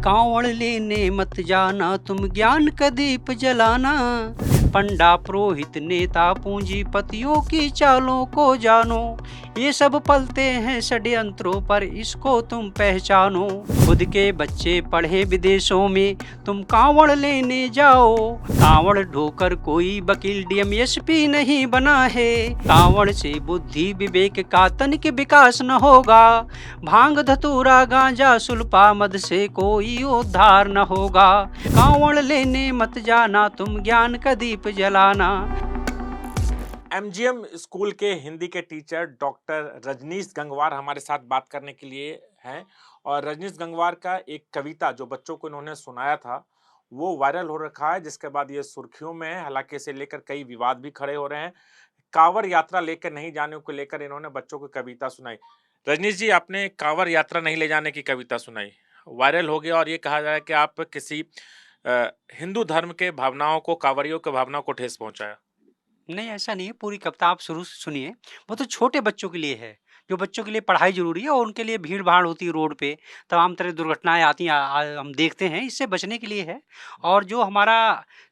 कांवड़ लेने मत जाना तुम ज्ञान का दीप जलाना। पंडा पुरोहित नेता पूंजीपतियों की चालों को जानो। ये सब पलते हैं षड्यंत्रों पर, इसको तुम पहचानो। खुद के बच्चे पढ़े विदेशों में, तुम कांवड़ लेने जाओ। कांवड़ ढोकर कोई वकील डीएम एसपी नहीं बना है। कांवड़ से बुद्धि विवेक का तनिक विकास न होगा। भांग धतूरा गांजा सुल्पा मद से कोई उद्धार न होगा। कांवड़ लेने मत जाना तुम ज्ञान का दीप जलाना। एमजीएम स्कूल के हिंदी के टीचर डॉक्टर रजनीश गंगवार हमारे साथ बात करने के लिए हैं। और रजनीश गंगवार का एक कविता जो बच्चों को इन्होंने सुनाया था वो वायरल हो रखा है, जिसके बाद ये सुर्खियों में है। हालांकि इसे लेकर कई विवाद भी खड़े हो रहे हैं। कांवड़ यात्रा लेकर नहीं जाने को लेकर इन्होंने बच्चों को कविता सुनाई। रजनीश जी, आपने कांवड़ यात्रा नहीं ले जाने की कविता सुनाई, वायरल हो गया और ये कहा जा रहा है कि आप किसी हिंदू धर्म के भावनाओं को, कांवड़ियों के भावनाओं को ठेस पहुंचाया। नहीं, ऐसा नहीं है। पूरी कविता आप शुरू से सुनिए। वो तो छोटे बच्चों के लिए है, जो बच्चों के लिए पढ़ाई जरूरी है और उनके लिए भीड़ भाड़ होती है रोड पे, तमाम तरह की दुर्घटनाएं आती हैं, हम देखते हैं। इससे बचने के लिए है। और जो हमारा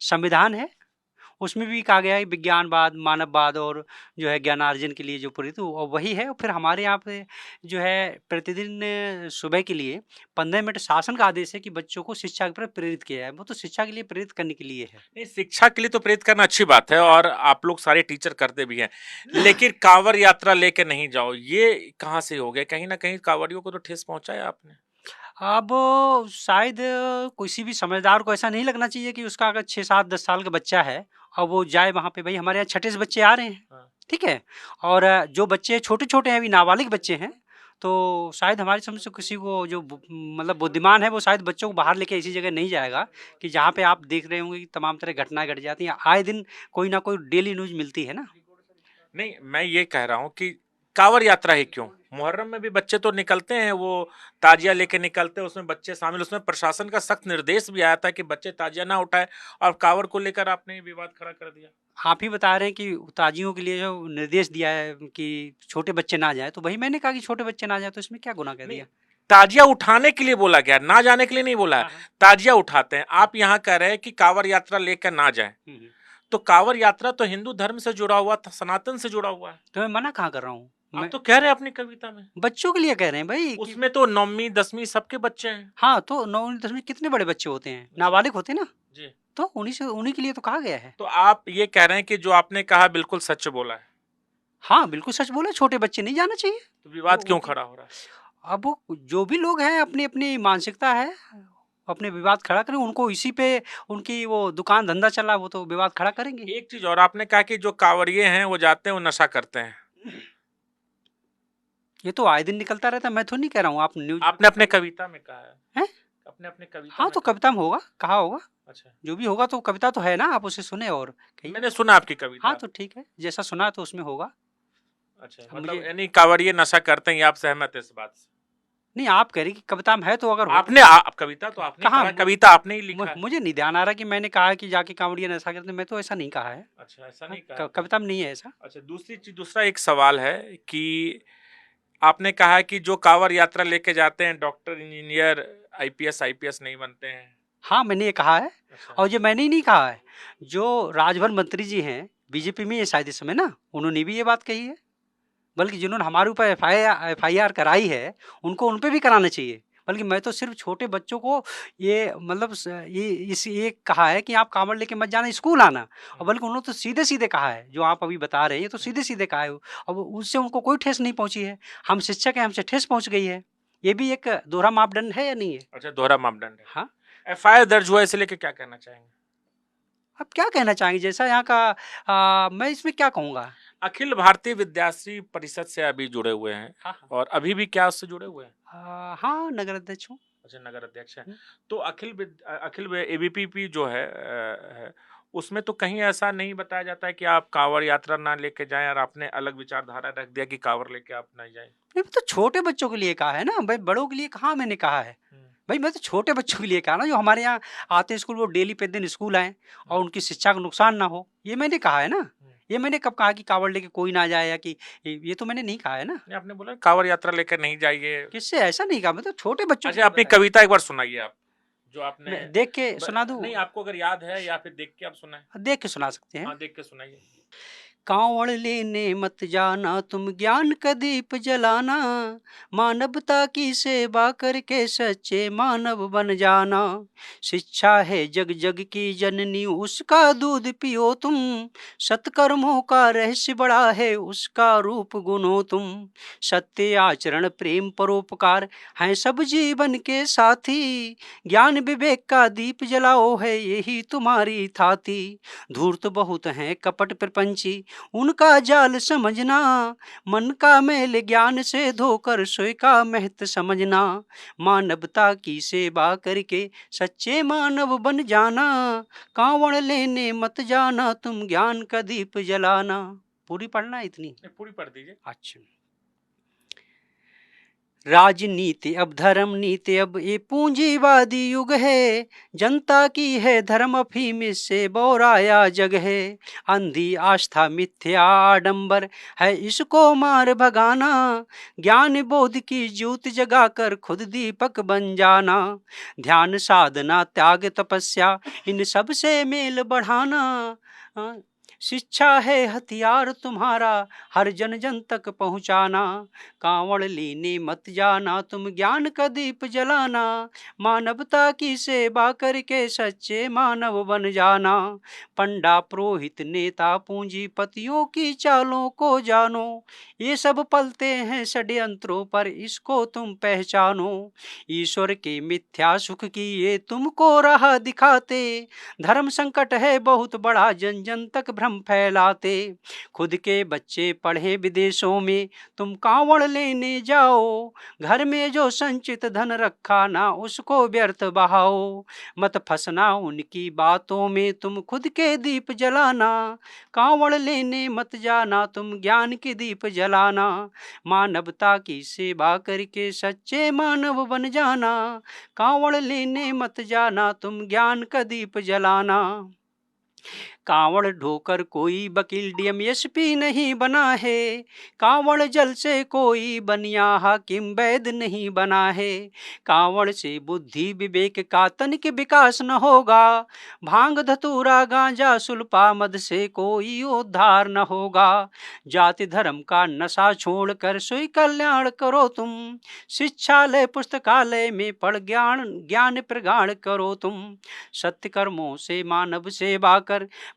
संविधान है उसमें भी कहा गया है विज्ञानवाद, मानववाद और जो है ज्ञानार्जन के लिए जो प्रेरित और वही है। और फिर हमारे यहाँ पे जो है प्रतिदिन सुबह के लिए 15 मिनट शासन का आदेश है कि बच्चों को शिक्षा की तरफ प्रेरित किया है। वो तो शिक्षा के लिए प्रेरित करने के लिए है। नहीं, शिक्षा के लिए तो प्रेरित करना अच्छी बात है और आप लोग सारे टीचर करते भी हैं, लेकिन कांवड़ यात्रा लेके नहीं जाओ, ये कहाँ से हो गया? कहीं ना कहीं कांवड़ियों को तो ठेस पहुंचाया आपने। अब शायद किसी भी समझदार को ऐसा नहीं लगना चाहिए कि उसका अगर 6, 7, 10 साल का बच्चा है और वो जाए वहाँ पे। भाई हमारे यहाँ छठे से बच्चे आ रहे हैं, हाँ। ठीक है। और जो बच्चे छोटे छोटे हैं, अभी नाबालिग बच्चे हैं, तो शायद हमारी समझ से किसी को जो मतलब बुद्धिमान है वो शायद बच्चों को बाहर लेके ऐसी जगह नहीं जाएगा कि जहाँ पे आप देख रहे होंगे कि तमाम तरह घटनाएं घट जाती हैं। आए दिन कोई ना कोई डेली न्यूज मिलती है ना। नहीं, मैं ये कह रहा हूँ कि कांवड़ यात्रा ही क्यों? मुहर्रम में भी बच्चे तो निकलते हैं, वो ताजिया लेके निकलते हैं, उसमें बच्चे शामिल। उसमें प्रशासन का सख्त निर्देश भी आया था कि बच्चे ताजिया ना उठाए, और कांवड़ को लेकर आपने विवाद खड़ा कर दिया। आप ही बता रहे हैं कि ताजियों के लिए जो निर्देश दिया है कि छोटे बच्चे ना जाए, तो वही मैंने कहा कि छोटे बच्चे ना जाए, तो इसमें क्या गुनाह कह नहीं, दिया। ताजिया उठाने के लिए बोला गया, ना जाने के लिए नहीं बोला है। हाँ, हाँ। ताजिया उठाते हैं। आप यहाँ कह रहे हैं कि कांवड़ यात्रा लेकर ना जाए, तो कांवड़ यात्रा तो हिंदू धर्म से जुड़ा हुआ था, सनातन से जुड़ा हुआ है। तो मैं मना कहाँ कर रहा हूँ। आप तो कह रहे हैं अपनी कविता में, बच्चों के लिए कह रहे हैं भाई कि उसमें तो 9वीं 10वीं सबके बच्चे हैं। हाँ, तो 9वीं 10वीं कितने बड़े बच्चे होते हैं, नाबालिग होते हैं ना, जी। तो उन्हीं के लिए तो कहा गया है। तो आप ये कह रहे हैं कि जो आपने कहा बिल्कुल सच बोला है, हाँ, बिल्कुल सच बोला, छोटे बच्चे नहीं जाना चाहिए। तो विवाद वो क्यों खड़ा हो रहा है? अब वो जो भी लोग हैं अपनी अपनी मानसिकता है, अपने विवाद खड़ा करें। उनको इसी पे उनकी वो दुकान धंधा चल रहा है, वो तो विवाद खड़ा करेंगे। एक चीज और, आपने कहा कि जो कांवड़िए हैं वो जाते हैं, वो नशा करते हैं। ये तो आए दिन निकलता रहता है, मैं तो नहीं कह रहा हूँ। आप न्यूज आपने अपने कविता में कहा हैं? अपने अपने कविता हाँ, में तो कहा। कविता में होगा, कहा होगा। अच्छा, जो भी होगा तो कविता तो है ना, आप उसे सुने और कहिए। मैंने सुना आपकी कविता। हाँ, तो ठीक है, जैसा सुना तो उसमें होगा। अच्छा, अब मतलब मुझे यानी कांवड़िए नशा करते हैं, ये आप सहमत है इस बात से? नहीं, आप कह रही कि कविता में है, तो अगर आपने कविता तो आपने कहाँ पढ़ा, कविता आपने ही लिखा है। मुझे नहीं ध्यान आ रहा कि मैंने कहा है कि जाके कांवड़िया नशा करते। मैं तो ऐसा नहीं कहा है। अच्छा, ऐसा नहीं कहा। कविता में नहीं है ऐसा। अच्छा, दूसरा एक सवाल है कि आपने कहा कि जो कांवड़ यात्रा लेके जाते हैं डॉक्टर, इंजीनियर, आईपीएस नहीं बनते हैं। हाँ, मैंने ये कहा है। अच्छा। और ये मैंने ही नहीं कहा है, जो राजभर मंत्री जी हैं बीजेपी में, ये शायद इस समय ना, उन्होंने भी ये बात कही है। बल्कि जिन्होंने हमारे ऊपर एफआईआर कराई है, उनको उन पे भी कराना चाहिए। बल्कि मैं तो सिर्फ छोटे बच्चों को ये मतलब ये कहा है कि आप कांवड़ लेके मत जाना, स्कूल आना। और बल्कि उन्होंने तो सीधे सीधे कहा है, जो आप अभी बता रहे हैं, ये तो सीधे सीधे कहा है। अब उससे उनको कोई ठेस नहीं पहुंची है। हम शिक्षक हैं, हमसे ठेस पहुंच गई है। ये भी एक दोहरा मापदंड है या नहीं है? अच्छा, दोहरा मापदंड है। हाँ। एफआईआर दर्ज हुआ, इसे लेके क्या कहना चाहेंगे? अब क्या कहना चाहेंगे, जैसा यहाँ का मैं इसमें क्या कहूँगा। अखिल भारतीय विद्यार्थी परिषद से अभी जुड़े हुए हैं। हाँ, और अभी भी क्या उससे जुड़े हुए हैं? हाँ, नगर अध्यक्ष हूँ। अच्छा, नगर अध्यक्ष है। तो अखिल एबीपीपी जो है, उसमें तो कहीं ऐसा नहीं बताया जाता है कि आप कांवड़ यात्रा ना लेके जाएं, और आपने अलग विचारधारा रख दिया कि कांवड़ लेके आप ना जाएं। नहीं, तो छोटे बच्चों के लिए कहा है ना भाई, बड़ों के लिए कहाँ मैंने कहा है। भाई मैं तो छोटे बच्चों के लिए कहा ना, जो हमारे यहाँ आते हैं स्कूल, वो डेली पे दिन स्कूल आए और उनकी शिक्षा को नुकसान ना हो, ये मैंने कहा है ना। ये मैंने कब कहा कि कांवड़ लेके कोई ना जाए, या कि ये तो मैंने नहीं कहा है ना। आपने बोला कांवड़ यात्रा लेकर नहीं जाइए। किससे ऐसा नहीं कहा, मैं तो छोटे बच्चों अच्छा, अपनी कविता एक बार सुनाइए आप। जो आपने मैं देख के सुना दूं? नहीं, आपको अगर याद है या फिर देख के आप सुना है? देख के सुना सकते हैं। हाँ, देख के सुनाइए। कांवड़ लेने मत जाना तुम ज्ञान का दीप जलाना, मानवता की सेवा करके सच्चे मानव बन जाना। शिक्षा है जग जग की जननी उसका दूध पियो तुम, सत्कर्मों का रहस्य बड़ा है उसका रूप गुनो तुम। सत्य आचरण प्रेम परोपकार हैं सब जीवन के साथी, ज्ञान विवेक का दीप जलाओ है यही तुम्हारी थाती। धूर्त बहुत हैं कपट प्रपंची उनका जाल समझना, मन का मैल ज्ञान से धोकर सोई का महत्व समझना। मानवता की सेवा करके सच्चे मानव बन जाना, कांवड़ लेने मत जाना तुम ज्ञान का दीप जलाना। पूरी पढ़ना है इतनी? पूरी पढ़ दीजिए। अच्छा। राजनीति अब धर्म नीति अब ये पूंजीवादी युग है, जनता की है धर्म अफीम इससे बौराया जग है। अंधी आस्था मिथ्या आडंबर है इसको मार भगाना, ज्ञान बोध की ज्योत जगाकर खुद दीपक बन जाना। ध्यान साधना त्याग तपस्या इन सब से मेल बढ़ाना, शिक्षा है हथियार तुम्हारा हर जन जन तक पहुँचाना। कांवड़ लेने मत जाना तुम ज्ञान का दीप जलाना, मानवता की सेवा करके सच्चे मानव बन जाना। पंडा पुरोहित नेता पूंजीपतियों की चालों को जानो, ये सब पलते हैं षड्यंत्रों पर इसको तुम पहचानो। ईश्वर के मिथ्या सुख की ये तुमको राह दिखाते, धर्म संकट है बहुत बड़ा जन जन तक भ्रम फैलाते। खुद के बच्चे पढ़े विदेशों में तुम कांवड़ लेने जाओ, घर में जो संचित धन रखा ना उसको व्यर्थ बहाओ। मत फंसना उनकी बातों में तुम खुद के दीप जलाना, कांवड़ लेने मत जाना तुम ज्ञान के दीप जलाना। मानवता की सेवा करके सच्चे मानव बन जाना, कांवड़ लेने मत जाना तुम ज्ञान का दीप जलाना। कांवड़ ढोकर कोई वकील डीएम नहीं बना है, कांवड़ जल से कोई बनिया हाकिम वैद नहीं बना है। कांवड़ से बुद्धि विवेक का तनिक विकास न होगा, भांग धतूरा गांजा सुल्पा मद से कोई उद्धार न होगा। जाति धर्म का नशा छोड़कर सोई कल्याण करो तुम, शिक्षालय पुस्तकालय में पढ़ ज्ञान ज्ञान प्रगाढ़ करो तुम। सत्य कर्मों से मानव सेवा कर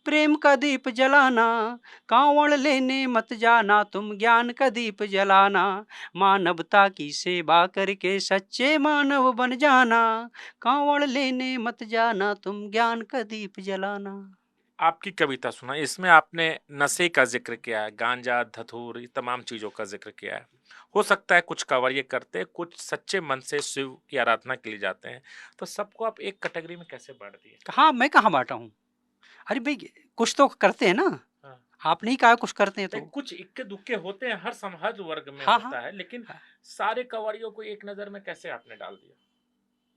प्रेम का दीप जलाना, कांवड़ लेने मत जाना तुम ज्ञान का दीप जलाना। मानवता की सेवा करके सच्चे मानव बन जाना, कांवड़ लेने मत जाना तुम ज्ञान का दीप जलाना। आपकी कविता सुना, इसमें आपने नशे का जिक्र किया है, गांजा धतूर तमाम चीजों का जिक्र किया है। हो सकता है कुछ कांवड़िए करते, कुछ सच्चे मन से शिव की आराधना के लिए जाते हैं, तो सबको आप एक कैटेगरी में कैसे बांट दिए? हाँ, मैं कहाँ बांटा हूँ? अरे भाई कुछ तो करते हैं ना। हाँ। आपने ही कहा कुछ करते हैं तो कुछ इक्के दुक्के होते हैं, हर वर्ग में हाँ, होता है, लेकिन हाँ। सारे कांवड़ियों को एक नजर में कैसे आपने डाल दिया?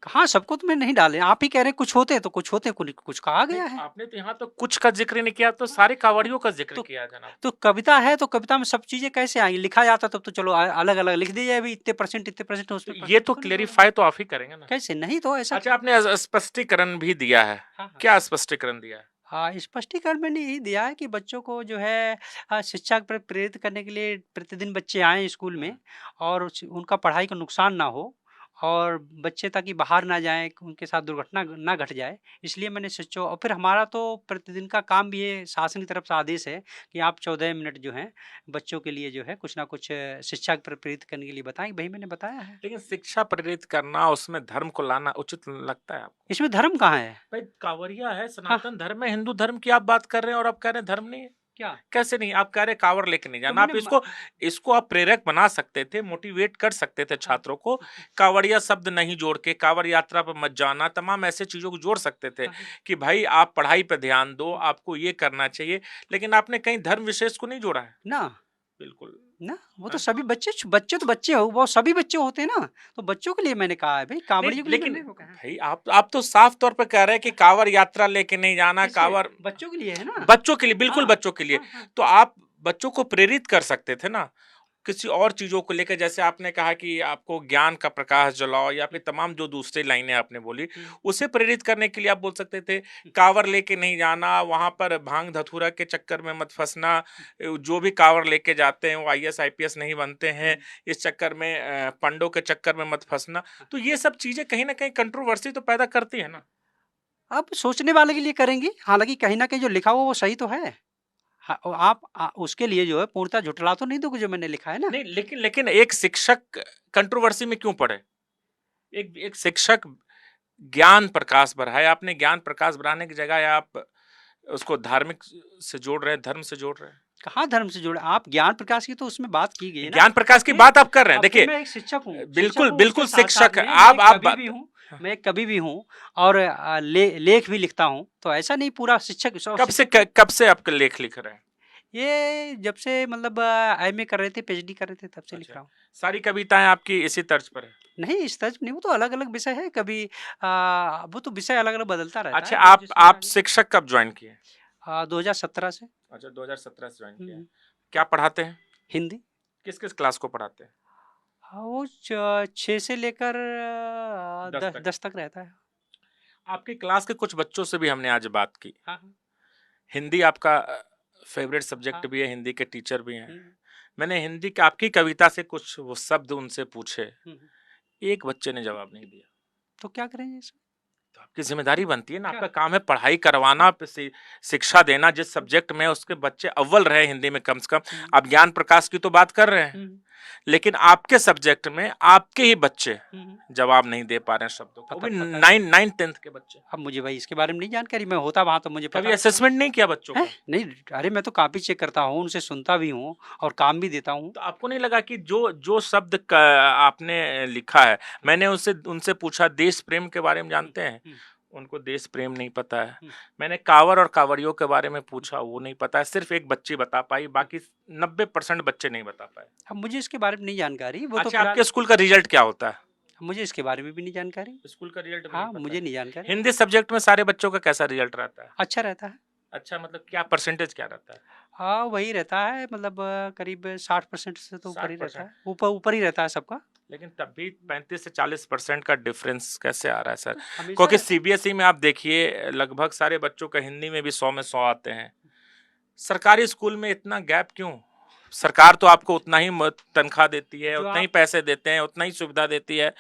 हाँ, सबको तो मैं नहीं डाले, आप ही कह रहे हैं कुछ होते हैं तो कुछ होते हैं, कुछ कहा गया है। आपने तो यहाँ तो कुछ का जिक्र नहीं किया, तो सारे कांवड़ियों का जिक्र किया जनाब। तो कविता है तो कविता में सब चीजें कैसे आई? लिखा जाता तब तो चलो अलग अलग लिख दी जाए, इतने परसेंट उसमें। ये तो क्लेरिफाई तो आप ही करेंगे ना। कैसे? नहीं तो ऐसा। अच्छा, आपने स्पष्टीकरण भी दिया है। हाँ, क्या स्पष्टीकरण दिया है? हाँ, स्पष्टीकरण मैंने यही दिया है कि बच्चों को जो है शिक्षा पर प्रेरित करने के लिए प्रतिदिन बच्चे आएँ स्कूल में और उनका पढ़ाई का नुकसान ना हो और बच्चे ताकि बाहर ना जाएँ, उनके साथ दुर्घटना ना घट जाए, इसलिए मैंने सोचा। और फिर हमारा तो प्रतिदिन का काम भी ये शासन की तरफ से आदेश है कि आप 14 मिनट जो हैं बच्चों के लिए जो है कुछ ना कुछ शिक्षा पर प्रेरित करने के लिए बताएं। वही मैंने बताया है। लेकिन शिक्षा प्रेरित करना, उसमें धर्म को लाना उचित लगता है आपको? इसमें धर्म कहाँ है? भाई कांवरिया है, सनातन धर्म है, हिंदू धर्म की आप बात कर रहे हैं और आप कह रहे हैं धर्म नहीं है। क्या? कैसे नहीं? आप कह रहे कांवर लेके नहीं जाना, तो आप इसको आप प्रेरक बना सकते थे, मोटिवेट कर सकते थे छात्रों को। कांवड़िया शब्द नहीं जोड़ के कांवर यात्रा पर मत जाना, तमाम ऐसे चीजों को जोड़ सकते थे कि भाई आप पढ़ाई पे ध्यान दो, आपको ये करना चाहिए, लेकिन आपने कहीं धर्म विशेष को नहीं जोड़ा है ना। बिल्कुल ना, वो तो सभी बच्चे तो बच्चे हो, वो सभी बच्चे होते हैं ना, तो बच्चों के लिए मैंने कहा है भाई, कांवड़ियों के लिए लेकिन मैंने वो कहा है। भाई आप तो साफ तौर पे कह रहे हैं कि कांवर यात्रा लेके नहीं जाना, कांवर बच्चों के लिए है ना। बच्चों के लिए, बिल्कुल हाँ, बच्चों के लिए। हाँ, हाँ। तो आप बच्चों को प्रेरित कर सकते थे ना। किसी और चीजों को लेकर, जैसे आपने कहा कि आपको ज्ञान का प्रकाश जलाओ, या फिर तमाम जो दूसरी लाइनें आपने बोली, उसे प्रेरित करने के लिए आप बोल सकते थे कांवर लेके नहीं जाना, वहां पर भांग धतूरा के चक्कर में मत फंसना, जो भी कांवर लेके जाते हैं वो आईएएस आईपीएस नहीं बनते हैं, इस चक्कर में पंडों के चक्कर में मत फंसना। तो ये सब चीजें कहीं ना कहीं कंट्रोवर्सी तो पैदा करती है ना। आप सोचने वाले के लिए करेंगी, हालाँकि कहीं न कहीं जो लिखा हुआ वो सही तो है। हाँ, आप उसके लिए जो है पूर्णतः झुठला तो नहीं दोगे जो मैंने लिखा है ना? नहीं, लेकिन लेकिन एक शिक्षक कंट्रोवर्सी में क्यों पड़े? एक एक शिक्षक ज्ञान प्रकाश बढ़ाए, आपने ज्ञान प्रकाश बढ़ाने की जगह आप उसको धार्मिक से जोड़ रहे हैं, धर्म से जोड़ रहे हैं। कहाँ धर्म से जुड़ा? आप ज्ञान प्रकाश की तो उसमें बात की गई है ना। ज्ञान प्रकाश की अब बात आप कर रहे हैं, अब देखिए मैं एक शिक्षक हूँ, बिल्कुल उसके बिल्कुल साथ-साथ शिक्षक में आप मैं एक बात कवि भी हूँ, मैं एक कवि भी हूँ और लेख भी लिखता हूँ, तो ऐसा नहीं पूरा शिक्षक कब से आप लेख लिख रहे हैं? ये जब से मतलब एमए कर रहे थे, पीएचडी कर रहे थे तब से लिख अच्छा, रहा हूँ। सारी कविताएं आपकी इसी तर्ज पर है? नहीं, इस तर्ज नहीं, वो तो अलग-अलग विषय है, कभी वो तो विषय अलग-अलग बदलता रहता अच्छा, है, जब जिसमें आप आगे शिक्षक कब ज्वाइन किए? 2017 से। अच्छा, 2017 से ज्वाइन किए हैं। हुँ, क्या पढ़ाते हैं? हिंदी। किस-किस क्लास को पढ़ाते हैं? हाँ, वो 6 से लेकर 10 तक। 10 तक रहता है। आपकी क्लास के कुछ बच्चों से भी हमने आज बात की। हाँ, हाँ। हिंदी आपका फेवरेट सब्जेक्ट हाँ। भी है, हिंदी के टीचर भी हैं। हुँ, मैंने हिंदी की आपकी कविता से कुछ वो शब्द उनसे पूछे, हुँ। एक बच्चे ने जवाब नहीं दिया। तो क्या करेंगे इसमें? तो आपकी जिम्मेदारी बनती है ना, क्या? आपका काम है पढ़ाई करवाना, शिक्षा देना, जिस सब्जेक्ट में उसके बच्चे अव्वल रहे हिंदी में कम से कम। हुँ, आप ज्ञान प्रकाश की तो बात कर रहे हैं, हुँ, लेकिन आपके सब्जेक्ट में आपके ही बच्चे हुँ। जवाब नहीं दे पा रहे हैं शब्दों को, वो भी पता 9 10th के बच्चे। अब मुझे भाई इसके बारे में नहीं जानकारी, मैं होता वहाँ तो मुझे पता कभी रहता। असेसमेंट नहीं किया बच्चों हैं? का? नहीं, अरे मैं तो कॉपी चेक करता हूँ, उनसे सुनता भी हूँ और काम भी देता हूँ। तो आपको नहीं लगा कि जो शब्द आपने लिखा है, मैंने उनसे उनसे पूछा देश प्रेम के बारे में जानते हैं? हुँ, उनको देश प्रेम नहीं पता है। हुँ। मैंने कांवर और कांवरियों के बारे में पूछा, वो नहीं पता है। सिर्फ एक बच्ची बता पाई, बाकी 90% बच्चे नहीं बता पाए। अब मुझे इसके बारे में नहीं जानकारी, वो तो अच्छा, फिलहाल आपके स्कूल का रिजल्ट क्या होता है? मुझे इसके बारे में भी नहीं जानकारी। स्कूल का रिजल्ट भी नहीं हाँ, पता मुझे है। नहीं जानकारी। हिंदी सब्जेक्ट में सारे बच्चों का कैसा रिजल्ट रहता है? अच्छा रहता है। अच्छा, मतलब क्या परसेंटेज क्या रहता है? हाँ, वही रहता है मतलब करीब 60% से तो ऊपर ही रहता 60%? है। ऊपर ही रहता है सबका। लेकिन तब भी 35 से 40% का डिफरेंस कैसे आ रहा है सर? हमेशा क्योंकि सीबीएसई में आप देखिए लगभग सारे बच्चों का हिंदी में भी 100 में 100 आते हैं। सरकारी स्कूल में इतना गैप क्यों? सरकार तो आपको उतना ही तनख्वाह देती है, जो उतना ही आप पैसे देते हैं, उतना ही सुविधा देती है,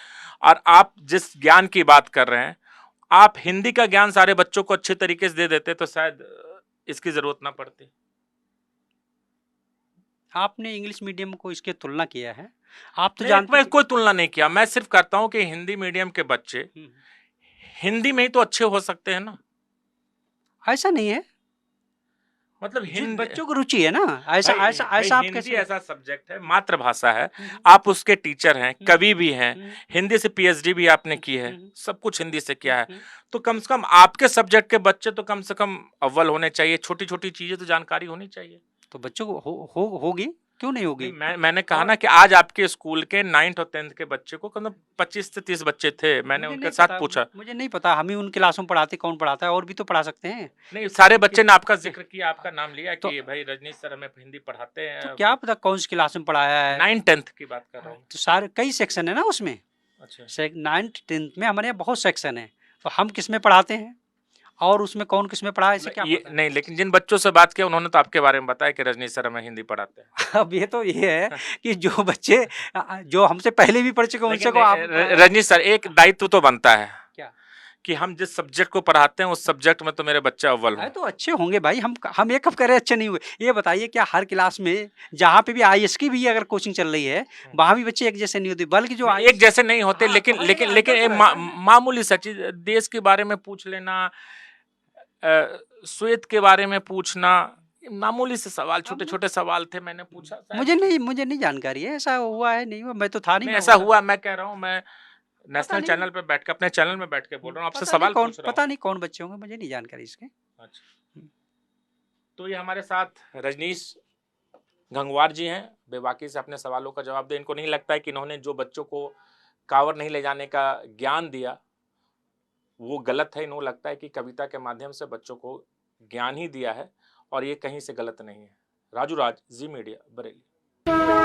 और आप जिस ज्ञान की बात कर रहे हैं, आप हिंदी का ज्ञान सारे बच्चों को अच्छे तरीके से दे देते तो शायद इसकी जरूरत ना पड़ती। आपने इंग्लिश मीडियम को इसके तुलना किया है। आप तो मैं जानते मैं कि कोई तुलना नहीं किया, मैं सिर्फ करता हूं कि हिंदी मीडियम के बच्चे हुँ, हिंदी में ही तो अच्छे हो सकते हैं ना। ऐसा नहीं है। मतलब जिस हिंदी, बच्चों को रुचि है ना, ऐसा भाई ऐसा भाई ऐसा आप हिंदी कैसे ऐसा सब्जेक्ट है, मातृभाषा है, हुँ, आप उसके टीचर हैं, हुँ, कवि भी हैं, हुँ, हिंदी से पीएचडी भी आपने की है, हुँ, सब कुछ हिंदी से किया है, हुँ। तो कम से कम आपके सब्जेक्ट के बच्चे तो कम से कम अव्वल होने चाहिए, छोटी छोटी चीजें तो जानकारी होनी चाहिए। तो बच्चों को होगी, क्यों नहीं होगी? नहीं, मैंने कहा और ना कि आज आपके स्कूल के 9th और 10th के बच्चे को कम 25 से 30 बच्चे थे, मैंने मुझे उनके नहीं साथ पता पूछा। मुझे नहीं पता, हम ही उन क्लासों में पढ़ाते, कौन पढ़ाता है, और भी तो पढ़ा सकते हैं। नहीं, सारे कि बच्चे ने आपका जिक्र किया, आपका नाम लिया तो कि भाई रजनीश सर हमें हिंदी पढ़ाते तो हैं। क्या पता कौन सी क्लास में पढ़ाया है। 9 10th की बात कर रहा हूँ। तो सारे कई सेक्शन है ना उसमें। अच्छा, 9th 10th में हमारे यहाँ बहुत सेक्शन है, तो हम किस में पढ़ाते हैं और उसमें कौन किस में पढ़ा है, इसे क्या ये पता। नहीं, लेकिन जिन बच्चों से बात किया उन्होंने तो आपके बारे में बताया कि रजनीश सर हमें हिंदी पढ़ाते हैं। अब ये तो ये है कि जो बच्चे जो हमसे पहले भी पढ़ चुके हैं, उनसे लेकिन को आप पढ़ाया। रजनीश सर, एक दायित्व तो बनता है क्या कि हम जिस सब्जेक्ट को पढ़ाते हैं उस सब्जेक्ट में तो मेरे बच्चे अव्वल अरे हों। तो अच्छे होंगे भाई, हम ये कब कह रहे अच्छे नहीं हुए। ये बताइए क्या हर क्लास में जहाँ पे भी आईएएस की भी अगर कोचिंग चल रही है, वहाँ भी बच्चे एक जैसे नहीं होते, बल्कि जो एक जैसे नहीं होते, हाँ, लेकिन समझ लेकिन गए, लेकिन अंतर तो एक रहता है। मामूली सा चीज, देश के बारे में पूछ लेना, श्वेत के बारे में पूछना, मामूली से सवाल, छोटे छोटे सवाल थे, मैंने पूछा शायद। मुझे नहीं जानकारी है, ऐसा हुआ है नहीं हुआ, मैं तो था नहीं, नहीं, मैं ऐसा होता। हुआ, मैं कह रहा हूँ, मैं पता नेशनल नहीं चैनल पे बैठ के, अपने चैनल में बैठ के बोल रहा हूँ, आपसे पता नहीं सवाल कौन पूछ रहा पता हूँ। नहीं कौन बच्चे होंगे, मुझे नहीं जानकारी इसके। अच्छा, तो ये हमारे साथ रजनीश गंगवार जी हैं, बेबाकी से अपने सवालों का जवाब दे। इनको नहीं लगता है कि इन्होंने जो बच्चों को कांवर नहीं ले जाने का ज्ञान दिया वो गलत है। इन्हों लगता है कि कविता के माध्यम से बच्चों को ज्ञान ही दिया है, और ये कहीं से गलत नहीं है। राजू राज, जी मीडिया, बरेली।